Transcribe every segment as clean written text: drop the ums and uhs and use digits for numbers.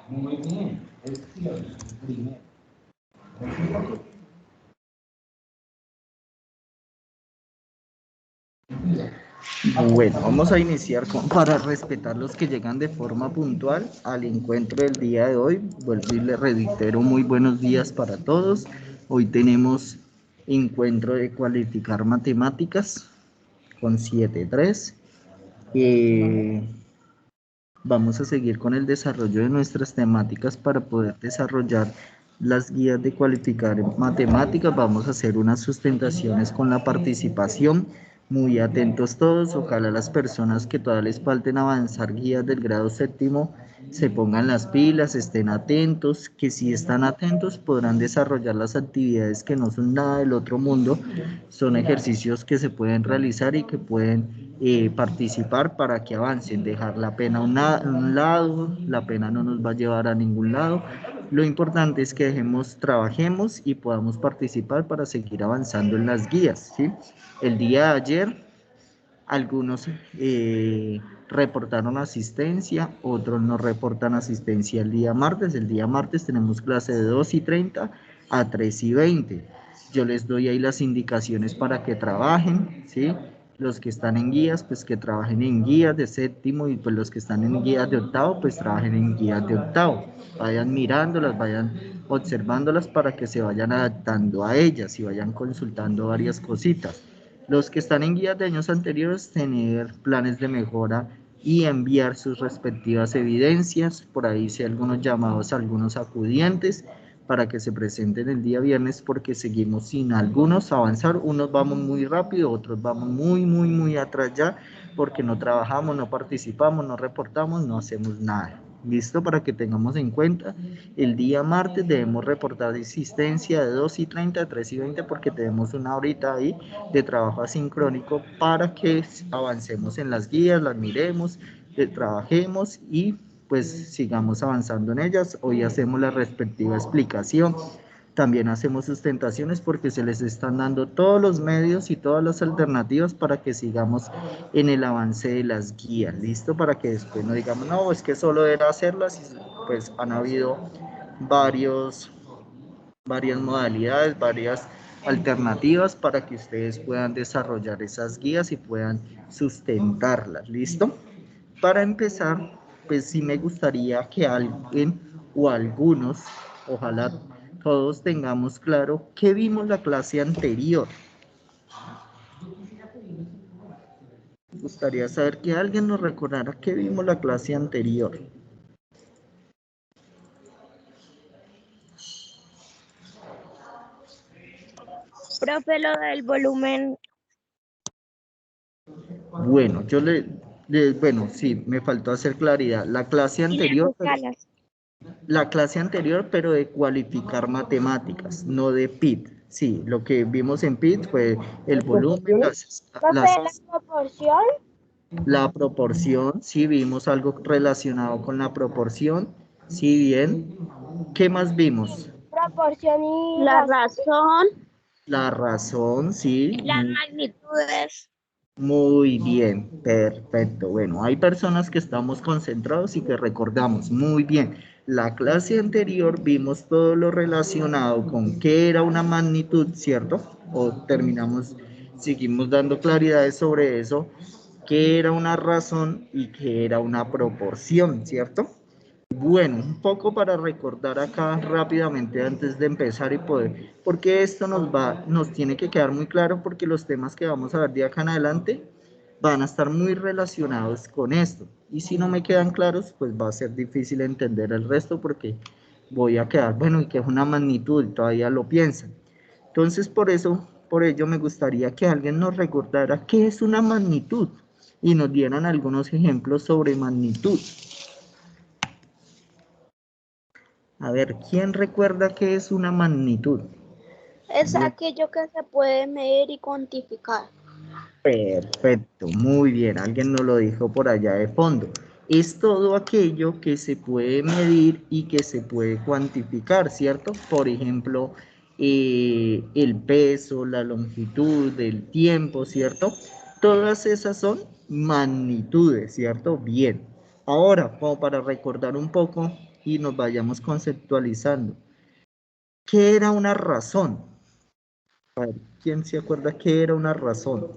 Muy bien, es primero. Bueno, vamos a iniciar para respetar los que llegan de forma puntual al encuentro del día de hoy. Vuelvo y le reitero muy buenos días para todos. Hoy tenemos encuentro de cualificar matemáticas con 7.3. Vamos a seguir con el desarrollo de nuestras temáticas para poder desarrollar las guías de cualificar en matemáticas. Vamos a hacer unas sustentaciones con la participación. Muy atentos todos. Ojalá las personas que todavía les falten avanzar guías del grado séptimo se pongan las pilas, estén atentos, que si están atentos podrán desarrollar las actividades que no son nada del otro mundo, son ejercicios que se pueden realizar y que pueden participar para que avancen, dejar la pena a un lado, la pena no nos va a llevar a ningún lado, lo importante es que trabajemos y podamos participar para seguir avanzando en las guías, ¿sí? El día de ayer algunos reportaron asistencia, otros no reportan asistencia el día martes. El día martes tenemos clase de 2:30 a 3:20. Yo les doy ahí las indicaciones para que trabajen, ¿sí? Los que están en guías, pues que trabajen en guías de séptimo y pues los que están en guías de octavo, pues trabajen en guías de octavo. Vayan mirándolas, vayan observándolas para que se vayan adaptando a ellas y vayan consultando varias cositas. Los que están en guías de años anteriores, tener planes de mejora y enviar sus respectivas evidencias. Por ahí hice algunos llamados a algunos acudientes para que se presenten el día viernes porque seguimos sin algunos avanzar. Unos vamos muy rápido, otros vamos muy atrás ya porque no trabajamos, no participamos, no reportamos, no hacemos nada. ¿Listo? Para que tengamos en cuenta, el día martes debemos reportar asistencia de 2:30 a 3:20 porque tenemos una horita ahí de trabajo asincrónico para que avancemos en las guías, las miremos, trabajemos y pues sigamos avanzando en ellas. Hoy hacemos la respectiva explicación. También hacemos sustentaciones porque se les están dando todos los medios y todas las alternativas para que sigamos en el avance de las guías, ¿listo? Para que después no digamos, no, es que solo era hacerlas, y pues han habido varias modalidades, varias alternativas para que ustedes puedan desarrollar esas guías y puedan sustentarlas, ¿listo? Para empezar, pues sí me gustaría que alguien o algunos, ojalá todos tengamos claro qué vimos la clase anterior. Me gustaría saber que alguien nos recordara qué vimos la clase anterior. Profe, lo del volumen. Bueno, bueno, sí, me faltó hacer claridad. La clase anterior, pero de cualificar matemáticas, no de PIT. Sí, lo que vimos en PIT fue el volumen, Profe, la proporción. la proporción, sí vimos algo relacionado con la proporción, sí bien. ¿Qué más vimos? Proporción y la razón. La razón, sí. Las magnitudes. Muy bien, perfecto. Bueno, hay personas que estamos concentrados y que recordamos muy bien. La clase anterior vimos todo lo relacionado con qué era una magnitud, ¿cierto? Seguimos dando claridades sobre eso, qué era una razón y qué era una proporción, ¿cierto? Bueno, un poco para recordar acá rápidamente antes de empezar y poder, porque esto nos tiene que quedar muy claro porque los temas que vamos a ver de acá en adelante van a estar muy relacionados con esto. Y si no me quedan claros, pues va a ser difícil entender el resto porque voy a quedar, bueno, y que es una magnitud, todavía lo piensan. Entonces, por ello me gustaría que alguien nos recordara qué es una magnitud y nos dieran algunos ejemplos sobre magnitud. A ver, ¿quién recuerda qué es una magnitud? Es aquello que se puede medir y cuantificar. Perfecto, muy bien, alguien nos lo dijo por allá de fondo. es todo aquello que se puede medir y que se puede cuantificar, ¿cierto? Por ejemplo, el peso, la longitud, el tiempo, ¿cierto? Todas esas son magnitudes, ¿cierto? Bien. Ahora, como para recordar un poco y nos vayamos conceptualizando, ¿qué era una razón? A ver, ¿quién se acuerda qué era una razón?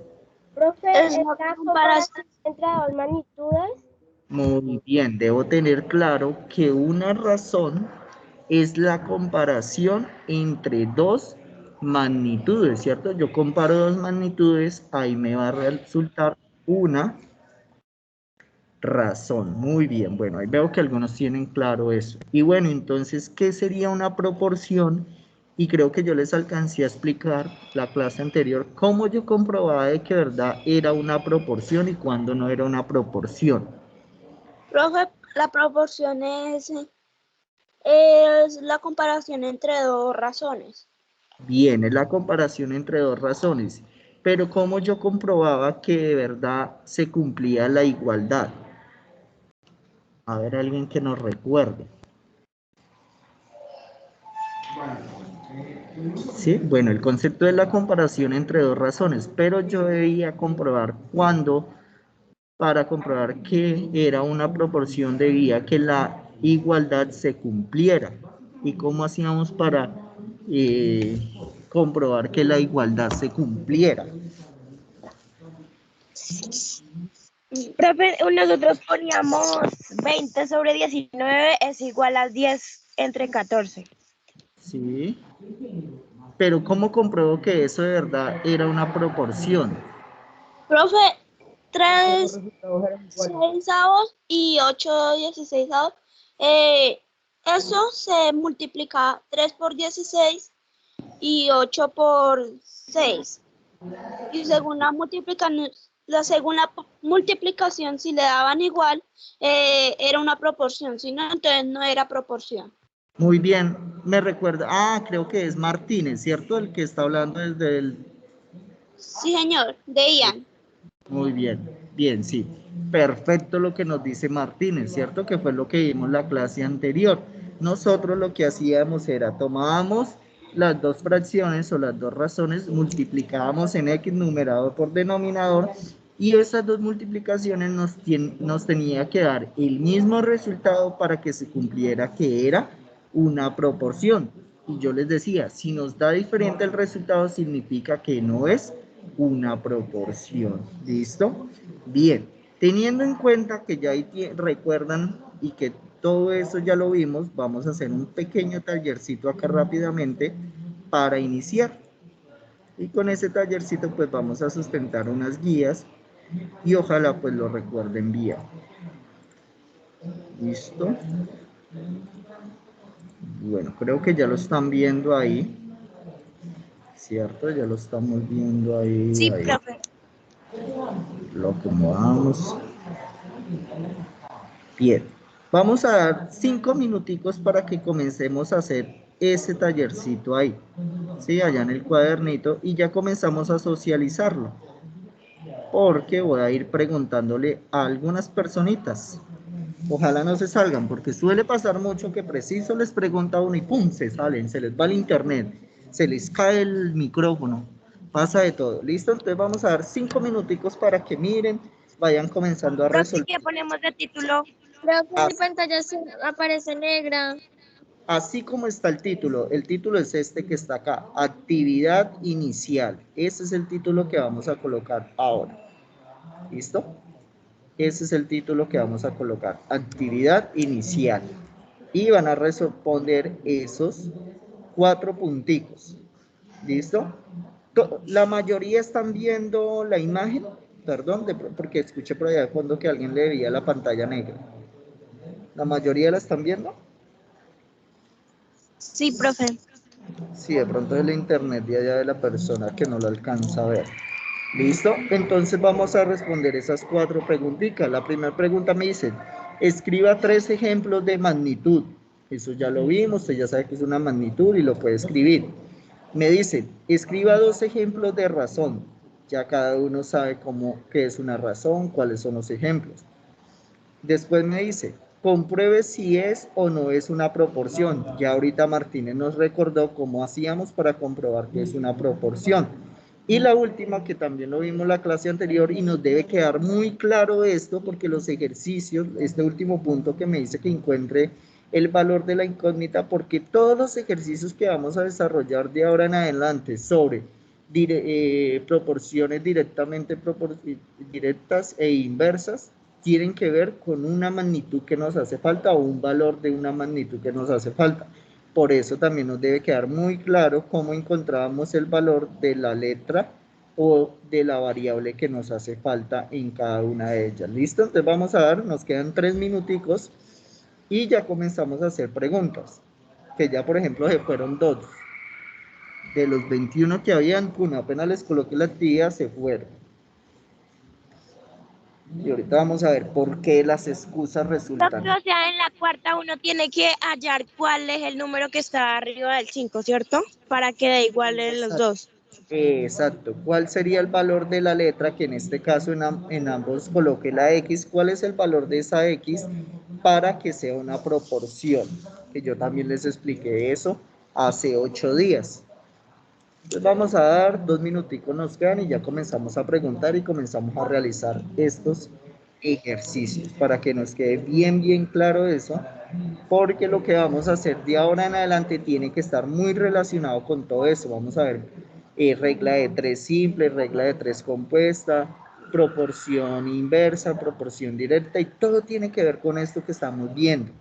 Profe, ¿es la comparación entre dos magnitudes? Muy bien, debo tener claro que una razón es la comparación entre dos magnitudes, ¿cierto? Yo comparo dos magnitudes, ahí me va a resultar una razón. Muy bien, bueno, ahí veo que algunos tienen claro eso. Y bueno, entonces, ¿qué sería una proporción? Y creo que yo les alcancé a explicar la clase anterior cómo yo comprobaba de que verdad era una proporción y cuándo no era una proporción. Profe, la proporción es la comparación entre dos razones. Bien, es la comparación entre dos razones, pero ¿cómo yo comprobaba que de verdad se cumplía la igualdad? A ver, alguien que nos recuerde. Sí, bueno, el concepto es la comparación entre dos razones, pero yo debía comprobar cuándo, para comprobar que era una proporción, debía que la igualdad se cumpliera. ¿Y cómo hacíamos para comprobar que la igualdad se cumpliera? Profe, nosotros poníamos 20 sobre 19 es igual a 10 entre 14. Sí, pero ¿cómo compruebo que eso de verdad era una proporción? Profe, 3 sexavos y 8 16avos. Eso se multiplica 3 por 16 y 8 por 6. Y según la multiplicación, si le daban igual, era una proporción. Si no, entonces no era proporción. Muy bien, me recuerda, creo que es Martínez, ¿cierto? El que está hablando desde el... Sí, señor, de Ian. Muy bien, bien, sí. Perfecto lo que nos dice Martínez, ¿cierto? Que fue lo que vimos la clase anterior. Nosotros lo que hacíamos era tomábamos las dos fracciones o las dos razones, multiplicábamos en X numerador por denominador y esas dos multiplicaciones nos tenía que dar el mismo resultado para que se cumpliera que era una proporción. Y yo les decía, si nos da diferente el resultado significa que no es una proporción. ¿Listo? Bien, teniendo en cuenta que ya ahí recuerdan y que todo eso ya lo vimos, vamos a hacer un pequeño tallercito acá rápidamente para iniciar. Y con ese tallercito pues vamos a sustentar unas guías y ojalá pues lo recuerden bien. ¿Listo? Bueno, creo que ya lo están viendo ahí. ¿Cierto? Ya lo estamos viendo ahí. Sí, Ahí. profe. Lo acomodamos. Bien, vamos a dar 5 minuticos para que comencemos a hacer ese tallercito ahí, ¿sí? Allá en el cuadernito y ya comenzamos a socializarlo, porque voy a ir preguntándole a algunas personitas. Ojalá no se salgan, porque suele pasar mucho que preciso les pregunta a uno y ¡pum! Se salen, se les va el internet, se les cae el micrófono, pasa de todo. ¿Listo? Entonces vamos a dar 5 minuticos para que miren, vayan comenzando a Profe, resolver. ¿qué ponemos de título? Profe, mi pantalla aparece negra. Así como está el título es este que está acá, actividad inicial. Ese es el título que vamos a colocar ahora. ¿Listo? Ese es el título que vamos a colocar, actividad inicial. Y van a responder esos 4 punticos. ¿Listo? La mayoría están viendo la imagen, perdón, porque escuché por allá de fondo que alguien le veía la pantalla negra. ¿La mayoría la están viendo? Sí, profe. Sí, de pronto es el internet de allá de la persona que no lo alcanza a ver. ¿Listo? Entonces vamos a responder esas 4 preguntitas. La primera pregunta me dice, escriba 3 ejemplos de magnitud. Eso ya lo vimos, usted ya sabe que es una magnitud y lo puede escribir. Me dice, escriba 2 ejemplos de razón. Ya cada uno sabe qué es una razón, cuáles son los ejemplos. Después me dice, compruebe si es o no es una proporción. Ya ahorita Martínez nos recordó cómo hacíamos para comprobar que es una proporción. Y la última, que también lo vimos en la clase anterior y nos debe quedar muy claro esto porque los ejercicios, este último punto que me dice que encuentre el valor de la incógnita, porque todos los ejercicios que vamos a desarrollar de ahora en adelante sobre proporciones directas e inversas tienen que ver con una magnitud que nos hace falta o un valor de una magnitud que nos hace falta. Por eso también nos debe quedar muy claro cómo encontrábamos el valor de la letra o de la variable que nos hace falta en cada una de ellas. ¿Listo? Entonces vamos a dar, nos quedan 3 minuticos y ya comenzamos a hacer preguntas, que ya por ejemplo se fueron 2. De los 21 que habían, una apenas les coloqué la actividad, se fueron. Y ahorita vamos a ver por qué las excusas resultan. O sea, en la cuarta uno tiene que hallar cuál es el número que está arriba del 5, ¿cierto? Para que dé igual en los dos. Exacto. ¿Cuál sería el valor de la letra? Que en este caso en ambos coloque la X. ¿Cuál es el valor de esa X para que sea una proporción? Que yo también les expliqué eso hace 8 días. Entonces vamos a dar 2 minuticos, nos quedan y ya comenzamos a preguntar y comenzamos a realizar estos ejercicios para que nos quede bien claro eso, porque lo que vamos a hacer de ahora en adelante tiene que estar muy relacionado con todo eso. Vamos a ver regla de 3 simple, regla de 3 compuesta, proporción inversa, proporción directa, y todo tiene que ver con esto que estamos viendo.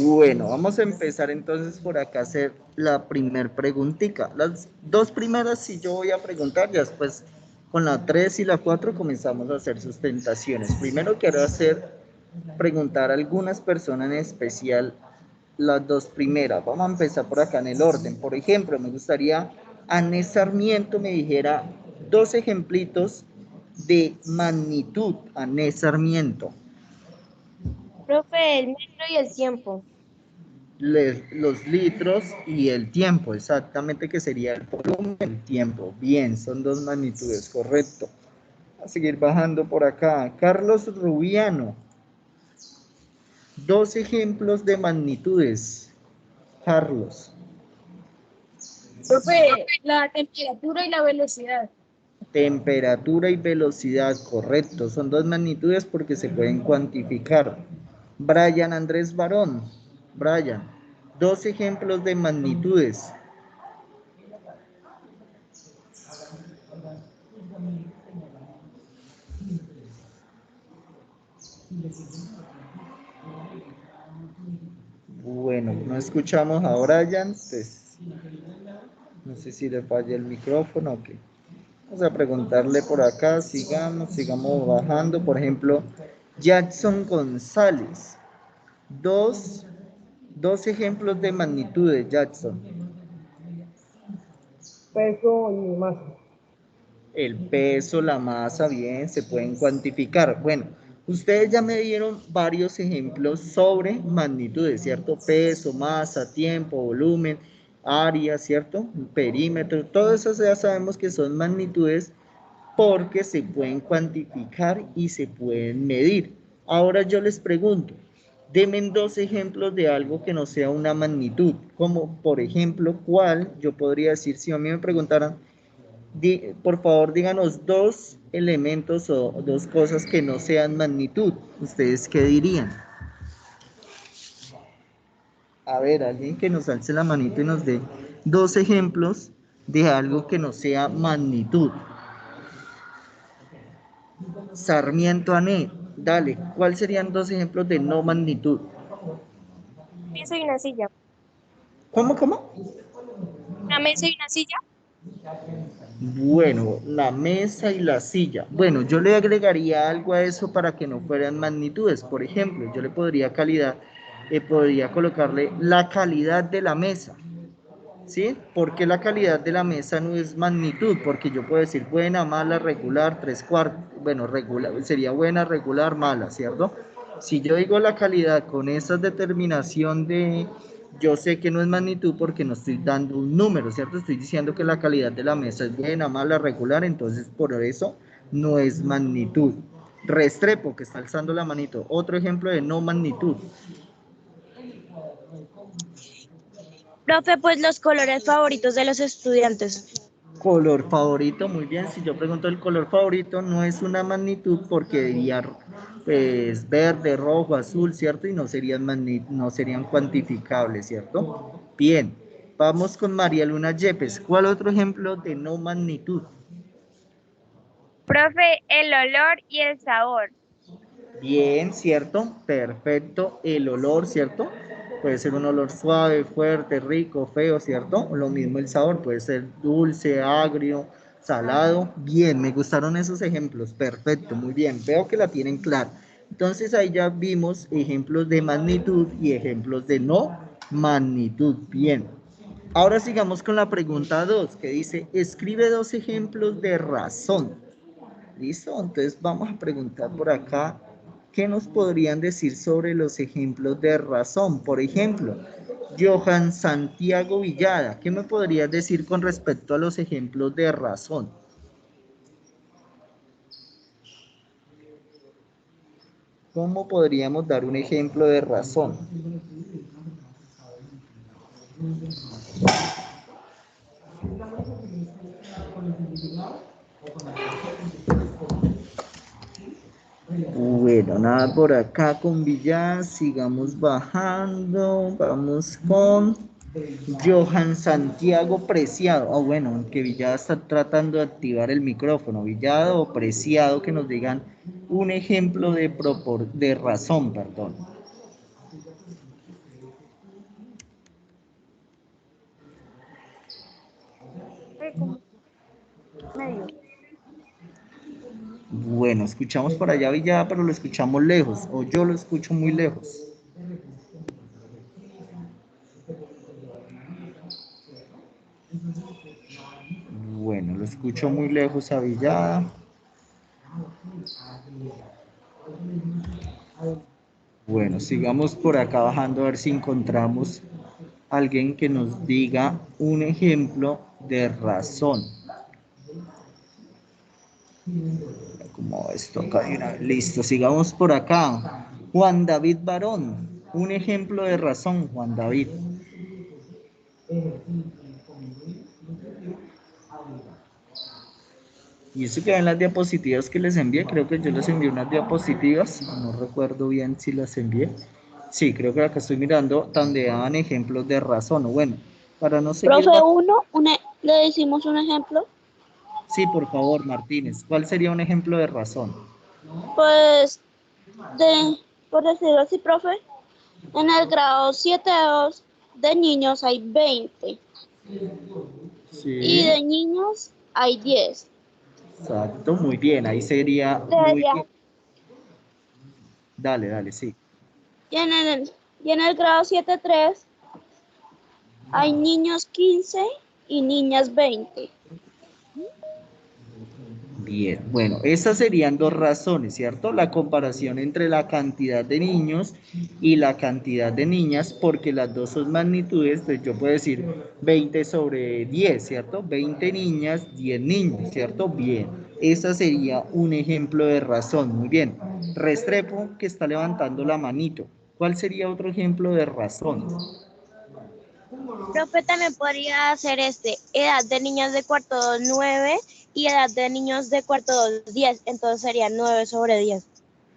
Bueno, vamos a empezar entonces por acá a hacer la primer preguntita. Las 2 primeras sí yo voy a preguntar, ya después con la 3 y la 4 comenzamos a hacer sustentaciones. Primero quiero preguntar a algunas personas en especial las 2 primeras. Vamos a empezar por acá en el orden. Por ejemplo, me gustaría Anés Sarmiento me dijera 2 ejemplitos de magnitud. Anés Sarmiento. Profe, el metro y el tiempo. Los litros y el tiempo, exactamente, que sería el volumen, el tiempo. Bien, son 2 magnitudes, correcto. A seguir bajando por acá. Carlos Rubiano. 2 ejemplos de magnitudes. Carlos. Profe, la temperatura y la velocidad. Temperatura y velocidad, correcto. Son dos magnitudes porque se pueden cuantificar. Brian Andrés Barón. Brian, dos ejemplos de magnitudes. Bueno, no escuchamos a Brian, pues no sé si le falla el micrófono o qué. Vamos a preguntarle por acá, sigamos bajando. Por ejemplo, Jackson González. Dos ejemplos de magnitudes, Jackson. Peso y masa. El peso, la masa, bien, se pueden cuantificar. Bueno, ustedes ya me dieron varios ejemplos sobre magnitudes, ¿cierto? Peso, masa, tiempo, volumen, área, ¿cierto? Perímetro, todo eso ya sabemos que son magnitudes porque se pueden cuantificar y se pueden medir. Ahora yo les pregunto, denme dos ejemplos de algo que no sea una magnitud, como por ejemplo, ¿cuál? Yo podría decir, si a mí me preguntaran, por favor, díganos dos elementos o dos cosas que no sean magnitud. ¿Ustedes qué dirían? A ver, alguien que nos alce la manito y nos dé dos ejemplos de algo que no sea magnitud. Sarmiento Ané, dale, ¿cuáles serían dos ejemplos de no magnitud? Mesa y una silla. ¿Cómo? Una mesa y una silla. Bueno, la mesa y la silla. Bueno, yo le agregaría algo a eso para que no fueran magnitudes. Por ejemplo, yo le podría colocarle la calidad de la mesa. ¿Sí? Porque la calidad de la mesa no es magnitud, porque yo puedo decir buena, mala, regular, tres cuartos, bueno, regular, sería buena, regular, mala, ¿cierto? Si yo digo la calidad con esa determinación yo sé que no es magnitud porque no estoy dando un número, ¿cierto? Estoy diciendo que la calidad de la mesa es buena, mala, regular, entonces por eso no es magnitud. Restrepo, que está alzando la manito, otro ejemplo de no magnitud. Profe, pues los colores favoritos de los estudiantes. Color favorito, muy bien. Si yo pregunto el color favorito, no es una magnitud porque diría pues, verde, rojo, azul, ¿cierto? Y no serían cuantificables, ¿cierto? Bien, vamos con María Luna Yepes. ¿Cuál otro ejemplo de no magnitud? Profe, el olor y el sabor. Bien, ¿cierto? Perfecto. El olor, ¿cierto? Puede ser un olor suave, fuerte, rico, feo, ¿cierto? Lo mismo el sabor, puede ser dulce, agrio, salado. Bien, me gustaron esos ejemplos. Perfecto, muy bien. Veo que la tienen clara. Entonces ahí ya vimos ejemplos de magnitud y ejemplos de no magnitud. Bien. Ahora sigamos con la pregunta 2, que dice, escribe dos ejemplos de razón. ¿Listo? Entonces vamos a preguntar por acá, ¿qué nos podrían decir sobre los ejemplos de razón? Por ejemplo, Johan Santiago Villada, ¿qué me podrías decir con respecto a los ejemplos de razón? ¿Cómo podríamos dar un ejemplo de razón? Bueno, nada por acá con Villada, sigamos bajando, vamos con Johan Santiago Preciado. Bueno, aunque Villada está tratando de activar el micrófono, Villada o Preciado, que nos digan un ejemplo de razón, perdón. Medio. Bueno, escuchamos por allá Villada, pero lo escuchamos lejos, o yo lo escucho muy lejos. Bueno, lo escucho muy lejos a Villada. Bueno, sigamos por acá bajando a ver si encontramos alguien que nos diga un ejemplo de razón. Como esto acá, listo, sigamos por acá. Juan David Barón, un ejemplo de razón, Juan David. Y eso que en las diapositivas que les envié, creo que yo les envié unas diapositivas, no recuerdo bien si las envié. Sí, creo que acá estoy mirando donde daban ejemplos de razón, o bueno, para no seguir... Profe, le decimos un ejemplo. Sí, por favor, Martínez, ¿cuál sería un ejemplo de razón? Pues, por decirlo así, profe, en el grado 7.2 de niños hay 20 y Sí, de niños hay 10. exacto, muy bien, ahí sería muy Debería- bien. Dale, dale, sí. Y en el grado 7.3 hay niños 15 y niñas 20. Bien, bueno, esas serían dos razones, ¿cierto? La comparación entre la cantidad de niños y la cantidad de niñas, porque las dos son magnitudes, entonces yo puedo decir 20 sobre 10, ¿cierto? 20 niñas, 10 niños, ¿cierto? Bien, esa sería un ejemplo de razón, muy bien. Restrepo, que está levantando la manito. ¿Cuál sería otro ejemplo de razón? Profe, también podría ser edad de niños de cuarto 2, 9 y edad de niños de cuarto 2, 10. Entonces sería 9 sobre 10.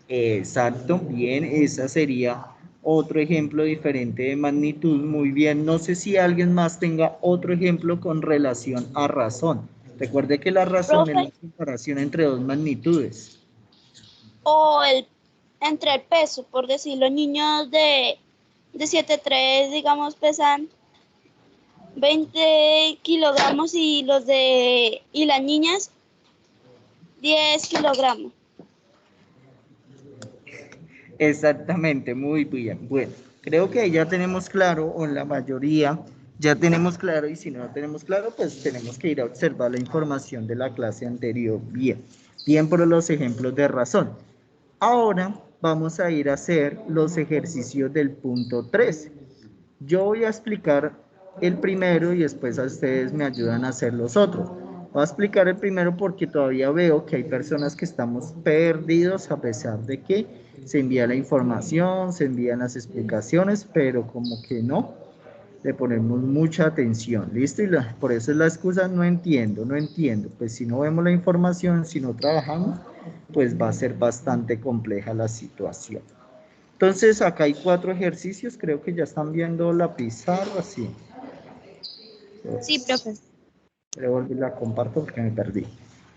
Exacto, bien, esa sería otro ejemplo diferente de magnitud, muy bien. No sé si alguien más tenga otro ejemplo con relación a razón. Recuerde que la razón es Profe, la comparación entre dos magnitudes. o entre el peso, por decir, los niños de 7.3, digamos, pesan 20 kilogramos y las niñas 10 kilogramos. Exactamente, muy bien. Bueno, creo que ahí ya tenemos claro, o en la mayoría ya tenemos claro, y si no tenemos claro, pues tenemos que ir a observar la información de la clase anterior. Bien, bien por los ejemplos de razón. Ahora vamos a ir a hacer los ejercicios del punto 3. Yo voy a explicar el primero y después a ustedes me ayudan a hacer los otros. Voy a explicar el primero porque todavía veo que hay personas que estamos perdidos a pesar de que se envía la información, se envían las explicaciones, pero como que no le ponemos mucha atención, ¿listo? Por eso es la excusa, no entiendo, no entiendo. Pues si no vemos la información, si no trabajamos, pues va a ser bastante compleja la situación. Entonces, acá hay 4 ejercicios, creo que ya están viendo la pizarra, sí. Sí, profe. La comparto porque me perdí.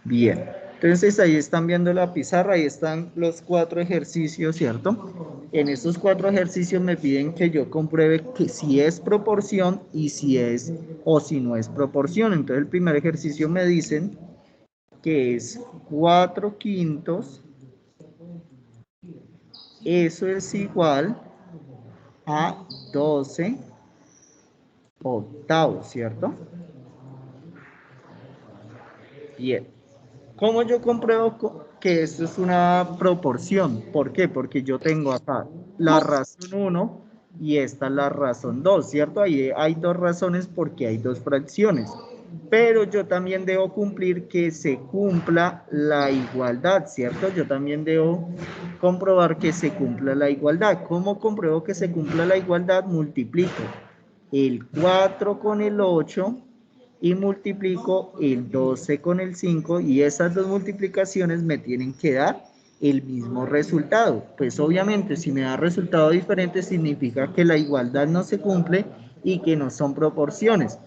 Bien, entonces ahí están viendo la pizarra, ahí están los 4 ejercicios, ¿cierto? En estos 4 ejercicios me piden que yo compruebe que si es proporción y si es o si no es proporción. Entonces el primer ejercicio me dicen que es 4 quintos, eso es igual a 12 octavos, ¿cierto? Bien. ¿Cómo yo compruebo que esto es una proporción? ¿Por qué? Porque yo tengo acá la razón 1 y esta es la razón 2, ¿cierto? Ahí hay dos razones porque hay dos fracciones. Pero yo también debo cumplir que se cumpla la igualdad, ¿cierto? Yo también debo comprobar que se cumpla la igualdad. ¿Cómo compruebo que se cumpla la igualdad? Multiplico el 4 con el 8 y multiplico el 12 con el 5 y esas dos multiplicaciones me tienen que dar el mismo resultado. Pues obviamente si me da resultado diferente significa que la igualdad no se cumple y que no son proporciones.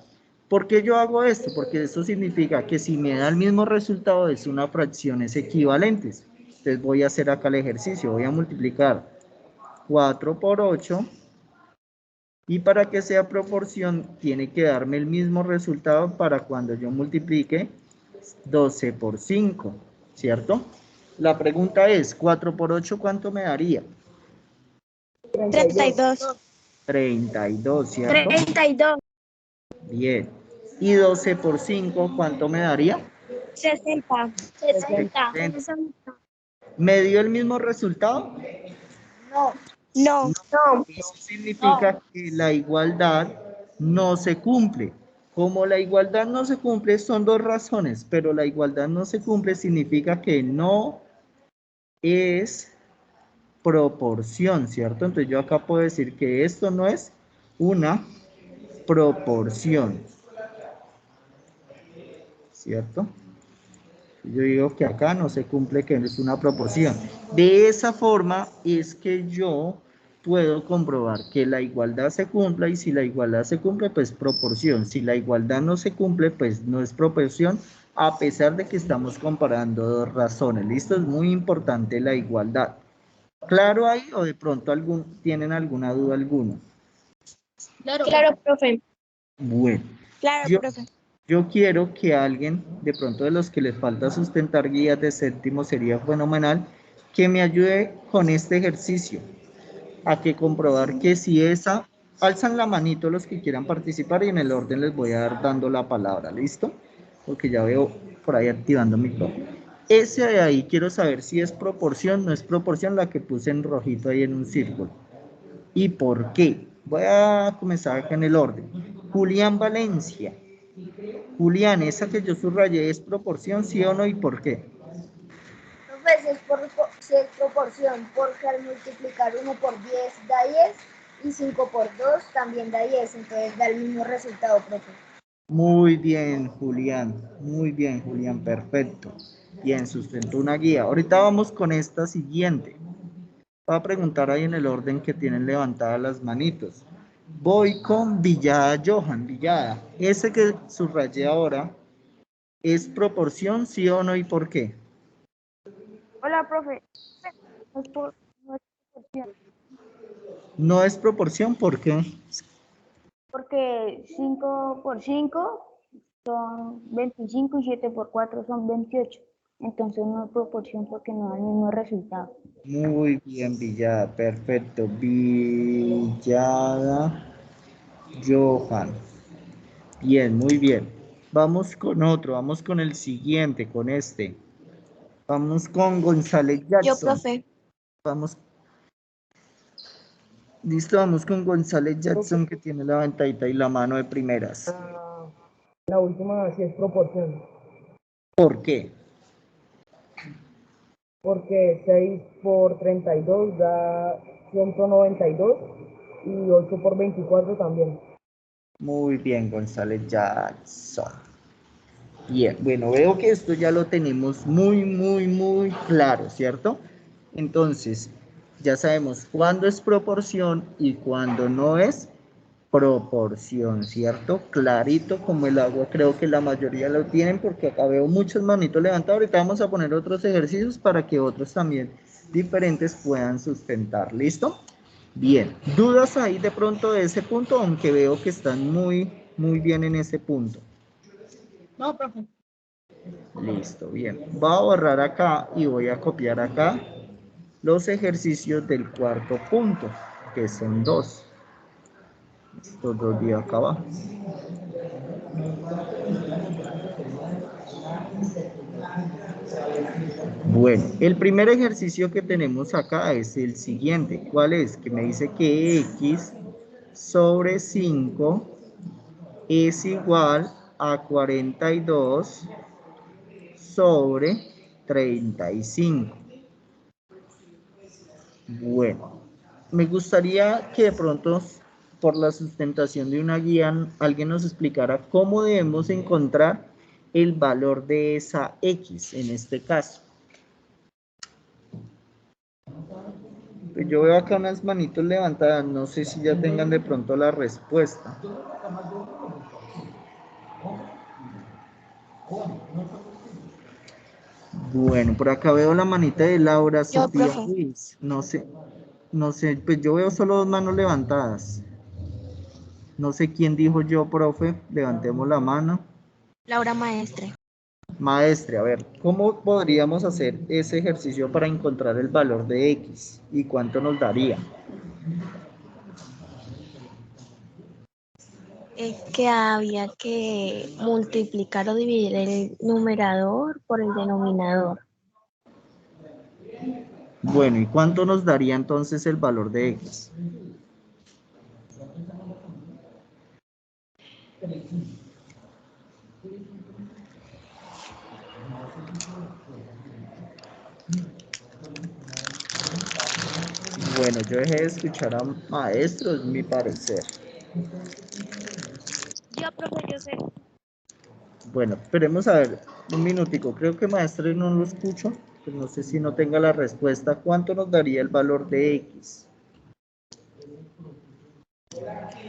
¿Por qué yo hago esto? Porque esto significa que si me da el mismo resultado es una fracciones equivalentes. Entonces voy a hacer acá el ejercicio, voy a multiplicar 4 por 8 y para que sea proporción, tiene que darme el mismo resultado para cuando yo multiplique 12 por 5, ¿cierto? La pregunta es, 4 por 8, ¿cuánto me daría? 32. 32, ¿cierto? 32. Bien. ¿Y 12 por 5, cuánto me daría? 60. 60. 60. ¿Me dio el mismo resultado? No. No. No. Eso significa que la igualdad no se cumple. Como la igualdad no se cumple, son dos razones, pero la igualdad no se cumple significa que no es proporción, ¿cierto? Entonces yo acá puedo decir que esto no es una proporción, ¿cierto? Yo digo que acá no se cumple, que es una proporción. De esa forma es que yo puedo comprobar que la igualdad se cumpla, y si la igualdad se cumple, pues proporción. Si la igualdad no se cumple, pues no es proporción, a pesar de que estamos comparando dos razones. ¿Listo? Es muy importante la igualdad. ¿Claro ahí o de pronto tienen alguna duda alguna? Claro, profe. Bueno, Claro, yo, profe. yo quiero que alguien, de pronto de los que les falta sustentar guías de séptimo, sería fenomenal, que me ayude con este ejercicio, a que comprobar que si esa, alzan la manito los que quieran participar y en el orden les voy a dar dando la palabra, ¿listo? Porque ya veo por ahí activando mi micrófono. Ese de ahí quiero saber si es proporción, no es proporción, la que puse en rojito ahí en un círculo. ¿Y por qué? Voy a comenzar acá en el orden. Julián Valencia. Julián, esa que yo subrayé, ¿es proporción, sí o no, y por qué? Profe, si es proporción, porque al multiplicar 1 por 10 da 10 y 5 por 2 también da 10, entonces da el mismo resultado, profe. Muy bien, Julián, perfecto. Bien, sustentó una guía. Ahorita vamos con esta siguiente. Voy a preguntar ahí en el orden que tienen levantadas las manitos. Voy con Villada Johan, Villada. Ese que subrayé ahora, ¿es proporción, sí o no, y por qué? Hola, profe. No es proporción, No es proporción, ¿por qué? porque 5 por 5 son 25 y 7 por 4 son 28. Entonces no es proporción porque no da el mismo resultado. Muy bien, Villada, perfecto. Villada Johan. Bien, muy bien. Vamos con otro, vamos con el siguiente, con este. Vamos con González Yo, Jackson. profe. Vamos, listo, vamos con González Jackson, que tiene la ventadita y la mano de primeras. La última sí es proporción, ¿Por qué? porque 6 por 32 da 192 y 8 por 24 también. Muy bien, González Jackson. Bien, bueno, veo que esto ya lo tenemos muy claro, ¿cierto? Entonces, ya sabemos cuándo es proporción y cuándo no es proporción, ¿cierto? Clarito como el agua, creo que la mayoría lo tienen porque acá veo muchos manitos levantados. Ahorita vamos a poner otros ejercicios para que otros también diferentes puedan sustentar, ¿listo? Bien, ¿dudas ahí de pronto de ese punto? Aunque veo que están muy bien en ese punto. No, profe. Listo, bien. Voy a borrar acá y voy a copiar acá los ejercicios del cuarto punto, que son dos. Estos dos de acá abajo. Bueno, el primer ejercicio que tenemos acá es el siguiente. ¿Cuál es? Que me dice que x sobre 5 es igual a 42 sobre 35. Bueno, me gustaría que de pronto, por la sustentación de una guía, alguien nos explicara cómo debemos encontrar el valor de esa x en este caso. Pues yo veo acá unas manitos levantadas, no sé si ya tengan de pronto la respuesta. Bueno, por acá veo la manita de Laura Yo, Sofía profe. Luis. No sé, pues yo veo solo dos manos levantadas. No sé quién dijo yo, profe. Levantemos la mano. Laura Maestre. Maestre, a ver, ¿cómo podríamos hacer ese ejercicio para encontrar el valor de x y cuánto nos daría? Es que había que multiplicar o dividir el numerador por el denominador. Bueno, ¿y cuánto nos daría entonces el valor de x? Bueno, yo dejé de escuchar a maestros, mi parecer. Yo, profe, yo sé. Bueno, esperemos a ver un minutico. Creo que maestre no lo escucho. Pues no sé si no tenga la respuesta. ¿Cuánto nos daría el valor de X?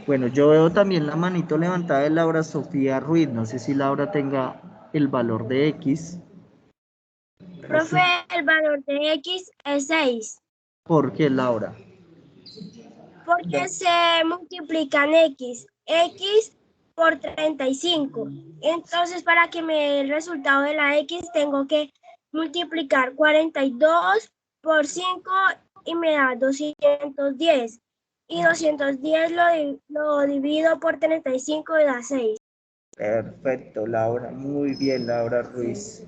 Bueno, yo veo también la manito levantada de Laura Sofía Ruiz. No sé si Laura tenga el valor de X. Profe, el valor de X es 6. ¿Por qué, Laura? Porque se multiplican X por 35. Entonces, para que me dé el resultado de la X, tengo que multiplicar 42 por 5 y me da 210. Y 210 lo divido por 35 y da 6. Perfecto, Laura. Muy bien, Laura Ruiz.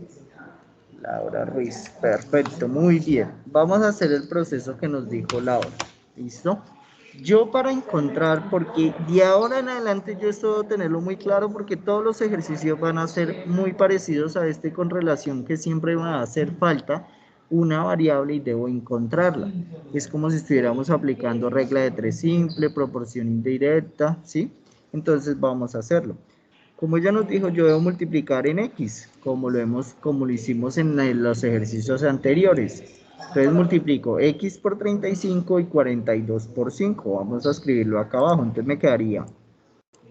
Laura Ruiz. Perfecto, muy bien. Vamos a hacer el proceso que nos dijo Laura. ¿Listo? Yo para encontrar, porque de ahora en adelante yo esto debo tenerlo muy claro porque todos los ejercicios van a ser muy parecidos a este con relación que siempre va a hacer falta una variable y debo encontrarla. Es como si estuviéramos aplicando regla de 3 simple, proporción indirecta, ¿sí? Entonces vamos a hacerlo. Como ella nos dijo, yo debo multiplicar en X, como lo hicimos en los ejercicios anteriores. Entonces multiplico X por 35 y 42 por 5. Vamos a escribirlo acá abajo. Entonces me quedaría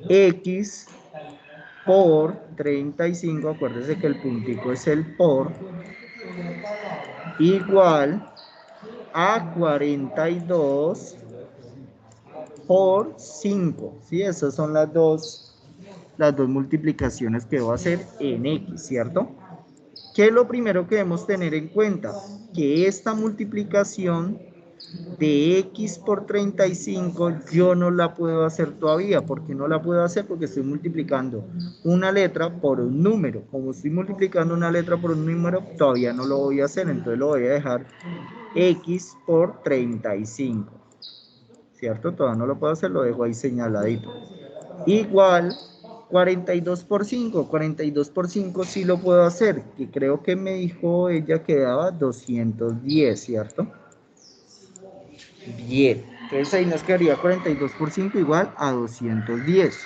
X por 35, acuérdense que el puntico es el por, igual a 42 por 5. ¿Sí? Esas son las dos multiplicaciones que debo hacer en X, ¿cierto? ¿Qué es lo primero que debemos tener en cuenta? Que esta multiplicación de X por 35 yo no la puedo hacer todavía. ¿Por qué no la puedo hacer? Porque estoy multiplicando una letra por un número. Como estoy multiplicando una letra por un número, todavía no lo voy a hacer. Entonces lo voy a dejar X por 35. ¿Cierto? Todavía no lo puedo hacer, lo dejo ahí señaladito. Igual 42 por 5. 42 por 5 sí lo puedo hacer. Que creo que me dijo ella que daba 210, ¿cierto? Bien. Entonces ahí nos quedaría 42 por 5 igual a 210.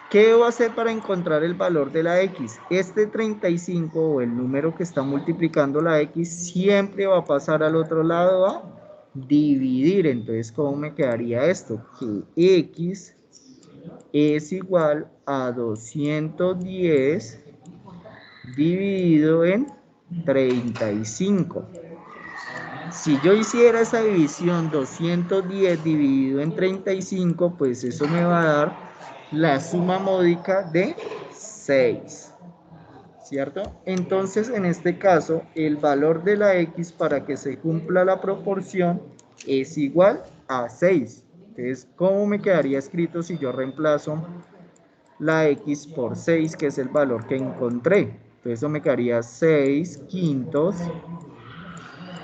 ¿Qué debo hacer para encontrar el valor de la X? Este 35 o el número que está multiplicando la X siempre va a pasar al otro lado a dividir. Entonces, ¿cómo me quedaría esto? Que X es igual a 210 dividido en 35. Si yo hiciera esa división 210 dividido en 35, pues eso me va a dar la suma módica de 6, ¿cierto? Entonces, en este caso, el valor de la X para que se cumpla la proporción es igual a 6. Entonces, ¿cómo me quedaría escrito si yo reemplazo la X por 6, que es el valor que encontré? Entonces, eso me quedaría 6 quintos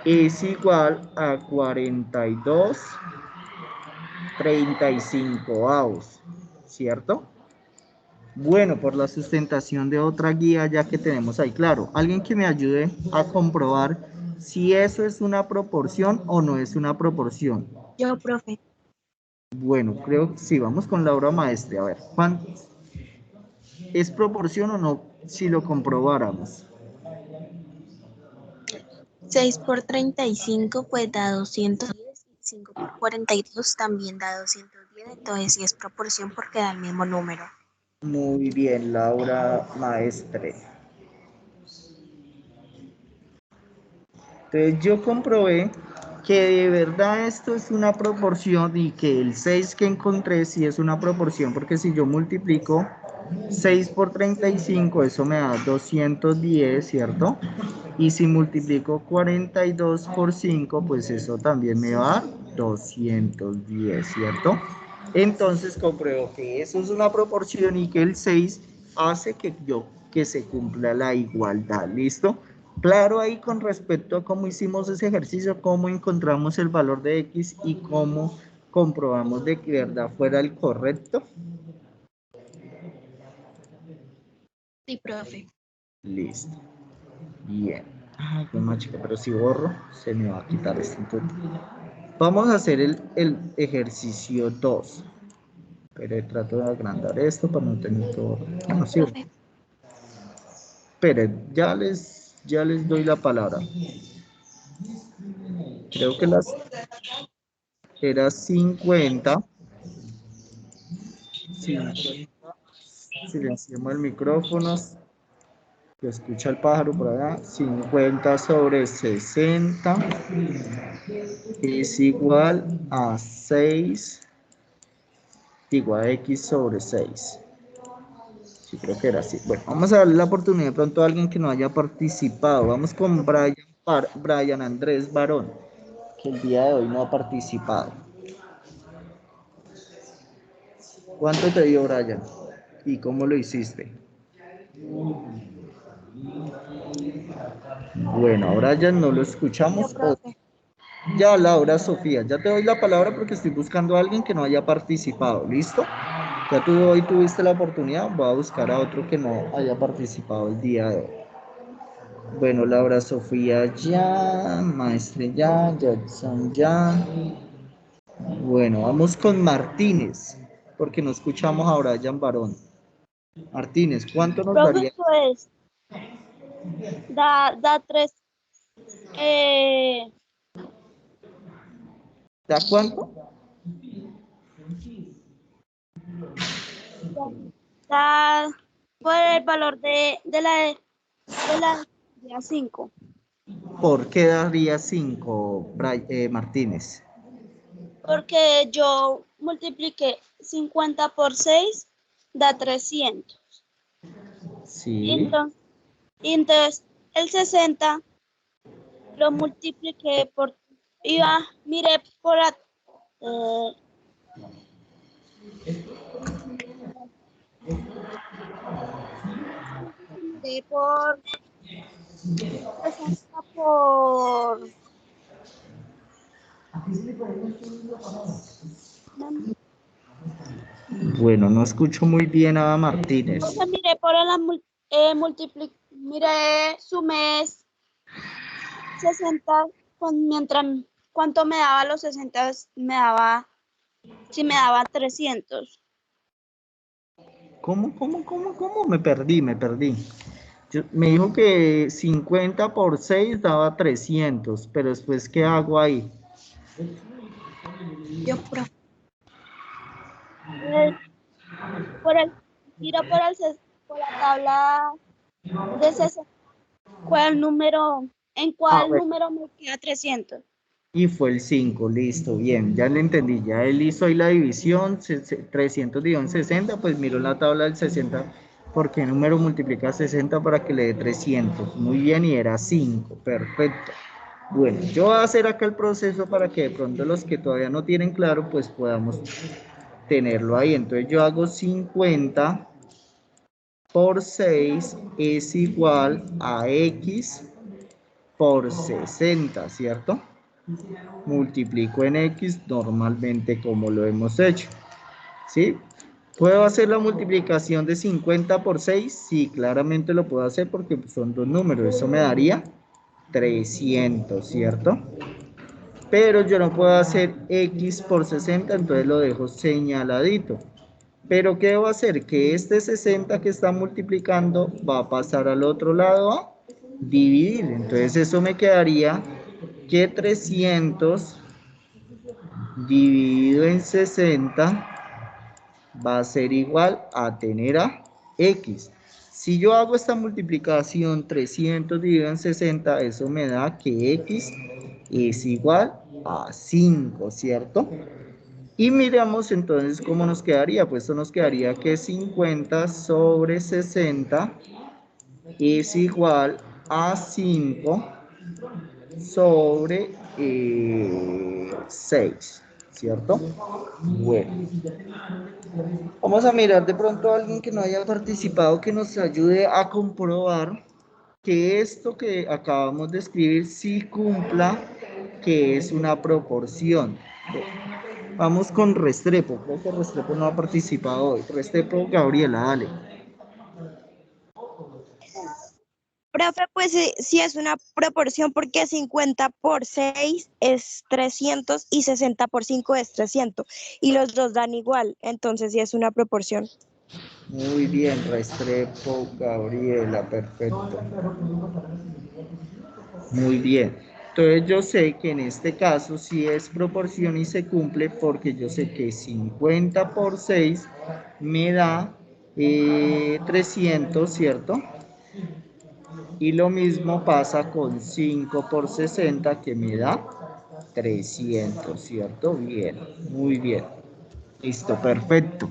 es igual a 42 35avos, ¿cierto? Bueno, por la sustentación de otra guía ya que tenemos ahí, claro, alguien que me ayude a comprobar si eso es una proporción o no es una proporción. Yo, profe. Bueno, creo que sí, vamos con Laura Maestre, a ver, ¿cuánto es proporción o no si lo comprobáramos? 6 por 35 pues da 210 y 5 por 42 también da 210, entonces sí es proporción porque da el mismo número. Muy bien, Laura Maestre. Entonces yo comprobé que de verdad esto es una proporción y que el 6 que encontré sí es una proporción, porque si yo multiplico 6 por 35, eso me da 210, ¿cierto? Y si multiplico 42 por 5, pues eso también me va a dar 210, ¿cierto? Entonces compruebo que eso es una proporción y que el 6 hace que se cumpla la igualdad, ¿listo? Claro, ahí con respecto a cómo hicimos ese ejercicio, cómo encontramos el valor de X y cómo comprobamos de que verdad fuera el correcto. Sí, profe. Listo. Bien. Ay, qué más chica, pero si borro, se me va a quitar este. Entonces, vamos a hacer el ejercicio 2. Pero trato de agrandar esto para no tener todo. Bueno, sí. Profe. esperen, ya les doy la palabra. Creo que era 50. Silenciamos el micrófono. Que escucha el pájaro por allá. 50 sobre 60 es igual a 6, igual a x sobre 6. Sí, creo que era así. Bueno, vamos a darle la oportunidad de pronto a alguien que no haya participado. Vamos con Brian Andrés Barón, que el día de hoy no ha participado. ¿Cuánto te dio, Brian? ¿Y cómo lo hiciste? Bueno, a Brian no lo escuchamos. Ya, Laura Sofía, ya te doy la palabra porque estoy buscando a alguien que no haya participado. ¿Listo? Ya tú hoy tuviste la oportunidad, voy a buscar a otro que no haya participado el día de hoy. Bueno, Laura Sofía ya, Maestre ya, Jackson ya. Bueno, vamos con Martínez, porque no escuchamos a Brian Barón. Martínez, ¿cuánto nos daría? Pues, da 3. ¿Da cuánto? Da por el valor de la 5. ¿Por qué daría 5, Martínez? Porque yo multipliqué 50 por 6, da 300. Sí. Entonces el 60 lo multipliqué por, miré por la, miré por 60 por, Bueno, no escucho muy bien a Martínez. entonces miré por la miré sumé 60 mientras cuánto me daba los 60 me daba, si me daba 300. ¿Cómo? Me perdí. Me dijo que 50 por 6 daba 300, pero después, ¿qué hago ahí? Yo por tiro por la tabla de 60, ¿en cuál Bueno, número me queda 300? y fue el 5, listo, bien, ya le entendí, ya él hizo ahí la división, 300 dividido en 60, pues miró la tabla del 60, porque número multiplica 60 para que le dé 300, muy bien, y era 5, perfecto. Bueno, yo voy a hacer acá el proceso para que de pronto los que todavía no tienen claro, pues podamos tenerlo ahí. Entonces yo hago 50 por 6 es igual a x por 60, ¿cierto? Multiplico en x normalmente como lo hemos hecho, ¿sí? ¿Puedo hacer la multiplicación de 50 por 6? Sí, claramente lo puedo hacer porque son dos números. Eso me daría 300, ¿cierto? Pero yo no puedo hacer x por 60, entonces lo dejo señaladito. Pero ¿qué debo hacer? Que este 60 que está multiplicando va a pasar al otro lado a dividir. Entonces eso me quedaría que 300 dividido en 60 va a ser igual a tener a x. Si yo hago esta multiplicación 300 dividido en 60, eso me da que x es igual a 5, ¿cierto? Y miramos entonces cómo nos quedaría. Pues esto nos quedaría que 50 sobre 60 es igual a 5 sobre 6, ¿cierto? Bueno, vamos a mirar de pronto a alguien que no haya participado que nos ayude a comprobar que esto que acabamos de escribir sí cumpla que es una proporción. Vamos con Restrepo. Creo que Restrepo no ha participado hoy. Restrepo, Gabriela, dale. Profe, pues sí es una proporción porque 50 por 6 es 300 y 60 por 5 es 300 y los dos dan igual, entonces sí es una proporción. Muy bien, Restrepo, Gabriela, perfecto. Muy bien. Entonces yo sé que en este caso sí es proporción y se cumple porque yo sé que 50 por 6 me da 300, ¿cierto? Y lo mismo pasa con 5 por 60 que me da 300, ¿cierto? Bien, muy bien. Listo, perfecto.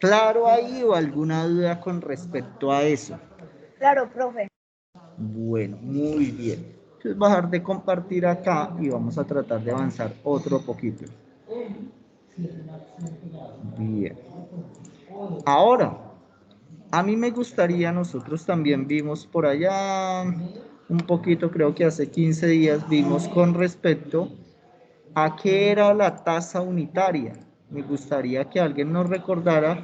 ¿Claro ahí o alguna duda con respecto a eso? Claro, profe. Bueno, muy bien. Entonces bajar de compartir acá y vamos a tratar de avanzar otro poquito. Bien. Ahora, a mí me gustaría, nosotros también vimos por allá un poquito, creo que hace 15 días, vimos con respecto a qué era la tasa unitaria. Me gustaría que alguien nos recordara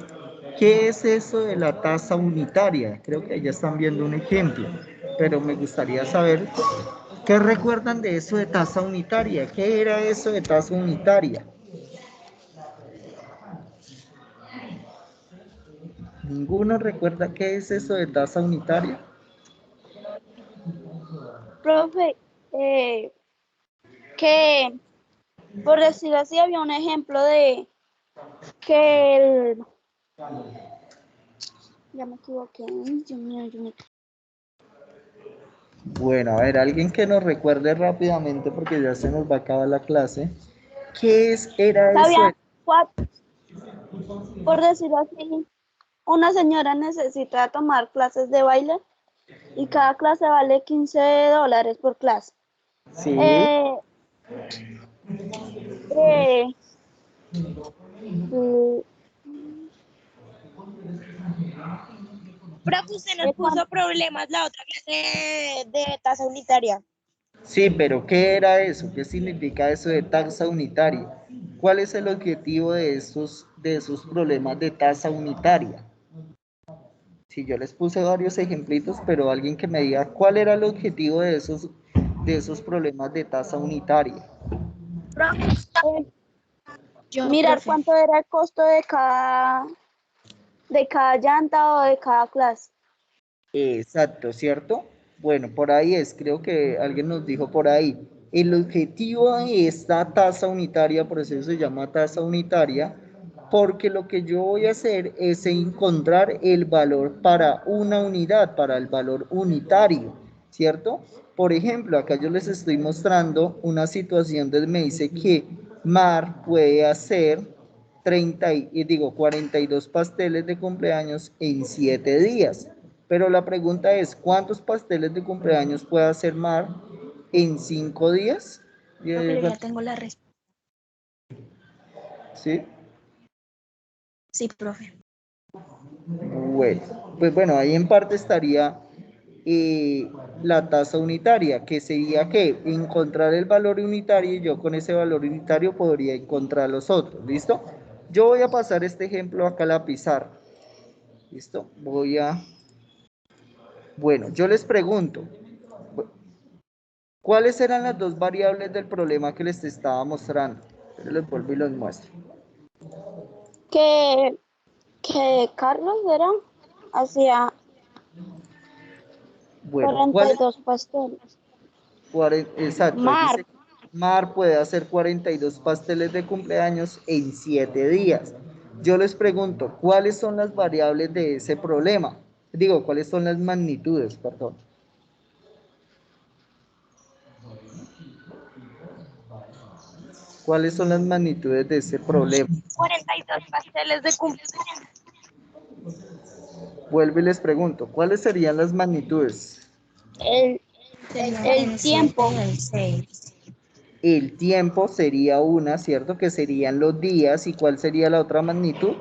qué es eso de la tasa unitaria. Creo que ya están viendo un ejemplo, pero me gustaría saber qué recuerdan de eso de tasa unitaria. ¿Qué era eso de tasa unitaria? ¿Ninguno recuerda qué es eso de tasa unitaria? Profe, que por decirlo así, había un ejemplo de que el... Ya me equivoqué, Dios mío, Dios mío. Bueno, a ver, alguien que nos recuerde rápidamente porque ya se nos va a acabar la clase. Era eso de... Había cuatro, por decirlo así, una señora necesita tomar clases de baile y cada clase vale $15 por clase. Sí, Eh, eh, eh, Profe, usted nos ¿cuánto? puso problemas la otra clase de tasa unitaria. sí, pero ¿qué era eso? ¿Qué significa eso de tasa unitaria? ¿Cuál es el objetivo de esos problemas de tasa unitaria? Si yo les puse varios ejemplitos, pero alguien que me diga cuál era el objetivo de esos problemas de tasa unitaria. Eh, Yo, mirar profe. cuánto era el costo de cada llanta o de cada clase. Exacto, ¿cierto? Bueno, por ahí es, creo que alguien nos dijo por ahí. El objetivo de esta tasa unitaria, por eso se llama tasa unitaria, porque lo que yo voy a hacer es encontrar el valor para una unidad, para el valor unitario, ¿cierto? Por ejemplo, acá yo les estoy mostrando una situación donde me dice que Mar puede hacer 42 pasteles de cumpleaños en 7 días. Pero la pregunta es, ¿cuántos pasteles de cumpleaños puede hacer Mar en 5 días? Profe, yo ya tengo la respuesta. ¿Sí? Sí, profe. Bueno, pues bueno, ahí en parte estaría la tasa unitaria, que sería que encontrar el valor unitario y yo con ese valor unitario podría encontrar los otros, ¿listo? Yo voy a pasar este ejemplo acá a la pizarra, ¿listo? Bueno, yo les pregunto, ¿cuáles eran las dos variables del problema que les estaba mostrando? Yo les vuelvo y los muestro. Que, que Carlos era, hacía Bueno, ¿cuáles? 42 pasteles. Exacto, él Mar, dice que Mar puede hacer 42 pasteles de cumpleaños en 7 días. Yo les pregunto, ¿cuáles son las variables de ese problema? Digo, ¿cuáles son las magnitudes? Perdón. ¿Cuáles son las magnitudes de ese problema? 42 pasteles de cumpleaños. Vuelvo y les pregunto, ¿cuáles serían las magnitudes? el, Sería el el 7 tiempo, y el 6. El tiempo sería una, ¿cierto? Que serían los días. ¿Y cuál sería la otra magnitud?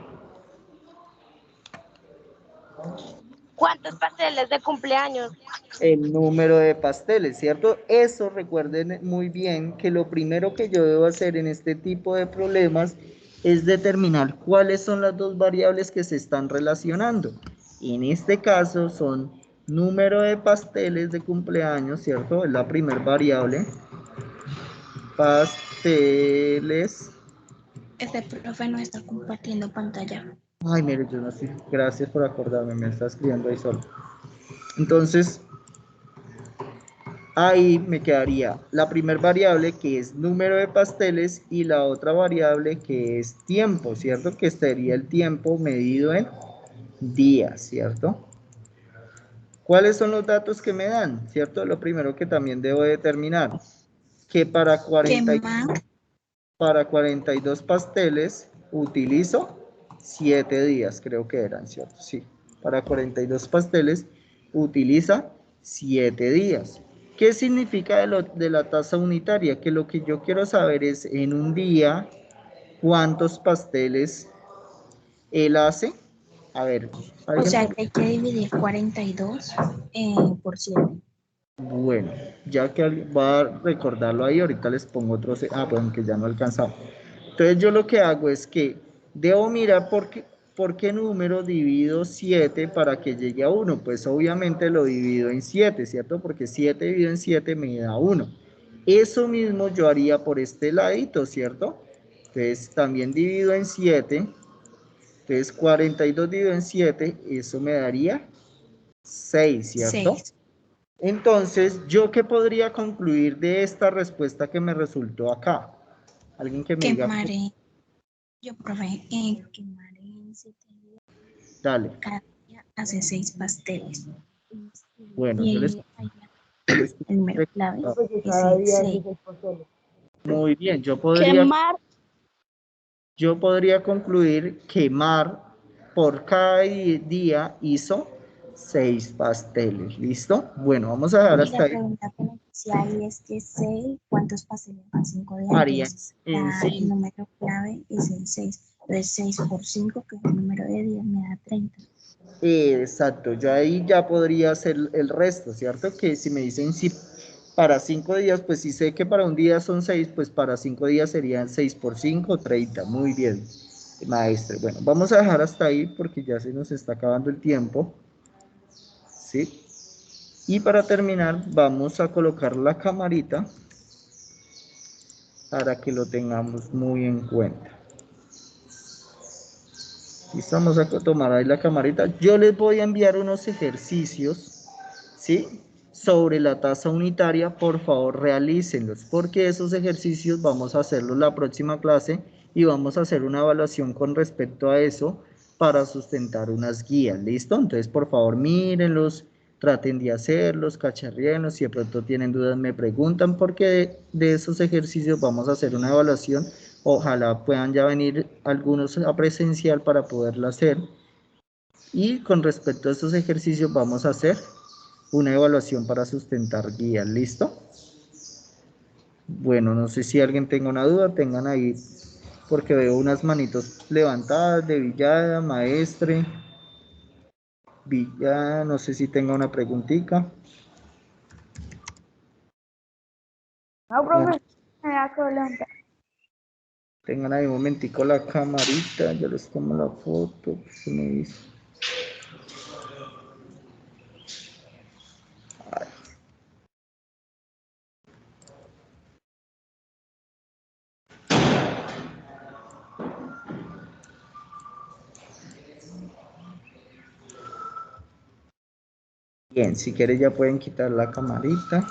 ¿Cuántos pasteles de cumpleaños? El número de pasteles, ¿cierto? Eso recuerden muy bien que lo primero que yo debo hacer en este tipo de problemas es determinar cuáles son las dos variables que se están relacionando. En este caso son número de pasteles de cumpleaños, ¿cierto? Es la primera variable. Pasteles. Este profe no está compartiendo pantalla. Ay, mire, yo no sé. Gracias por acordarme, me está escribiendo ahí solo. Entonces, ahí me quedaría la primer variable que es número de pasteles y la otra variable que es tiempo, ¿cierto? Que sería el tiempo medido en días, ¿cierto? ¿Cuáles son los datos que me dan? ¿Cierto? Lo primero que también debo determinar, que para 42 pasteles utilizo 7 días, creo que eran, ¿cierto? Sí, para 42 pasteles utiliza 7 días. ¿Qué significa de la tasa unitaria? Que lo que yo quiero saber es en un día cuántos pasteles él hace. A ver, O ¿alguien? sea que hay que dividir 42 por 7. Bueno, ya que va a recordarlo ahí, ahorita les pongo otros. Ah, bueno, que ya no alcanzaba. Entonces yo lo que hago es que debo mirar por qué número divido 7 para que llegue a 1. Pues obviamente lo divido en 7, ¿cierto? Porque 7 dividido en 7 me da 1. Eso mismo yo haría por este ladito, ¿cierto? Entonces también divido en 7. Entonces 42 dividido en 7, eso me daría 6, ¿cierto? 6. Entonces, ¿yo qué podría concluir de esta respuesta que me resultó acá? Alguien que me diga. Quemaré, yo probé quemaré en 7 días. Dale. Cada día hace 6 pasteles. Bueno, yo les... Y ahí el número clave Profe, que es cada el día hace 6. 6 pasteles. Muy bien, Quemar, yo podría concluir quemar por cada día hizo 6 pasteles. ¿Listo? Bueno, vamos a dejar Y hasta la ahí. pregunta que me dice ahí es que sé cuántos pasteles van 5 días. Haría Entonces, en el 5. número clave es el 6. Entonces, 6 por 5, que es el número de días, me da 30. Exacto, yo ahí ya podría hacer el resto, ¿cierto? Que si me dicen si para 5 días, pues si sé que para un día son 6, pues para 5 días serían 6 por 5, 30. Muy bien, maestre. Bueno, vamos a dejar hasta ahí porque ya se nos está acabando el tiempo, ¿sí? Y para terminar, vamos a colocar la camarita para que lo tengamos muy en cuenta. Listo, vamos a tomar ahí la camarita. Yo les voy a enviar unos ejercicios, ¿sí? Sobre la tasa unitaria, por favor realícenlos, porque esos ejercicios vamos a hacerlos la próxima clase y vamos a hacer una evaluación con respecto a eso para sustentar unas guías, ¿listo? Entonces, por favor, mírenlos, traten de hacerlos, cacharríenlos, si de pronto tienen dudas me preguntan, porque de esos ejercicios vamos a hacer una evaluación. Ojalá puedan ya venir algunos a presencial para poderlo hacer. Y con respecto a estos ejercicios vamos a hacer una evaluación para sustentar guías. ¿Listo? Bueno, no sé si alguien tenga una duda, tengan ahí, porque veo unas manitos levantadas de Villada, maestre. Villada, no sé si tenga una preguntita. No, profe, me da colanta. Tengan ahí un momentico la camarita, yo les tomo la foto. ¿Qué me dice? Bien, si quieren ya pueden quitar la camarita.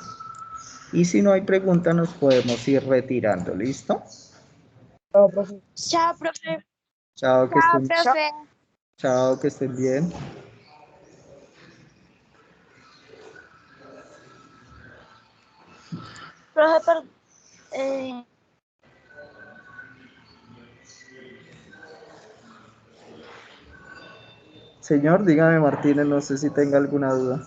Y si no hay preguntas nos podemos ir retirando. ¿Listo? Chao, profe. chao, profe. Chao, que Chao, estén, profe. chao, que estén bien. Profe, eh, Señor, dígame Martínez, no sé si tenga alguna duda.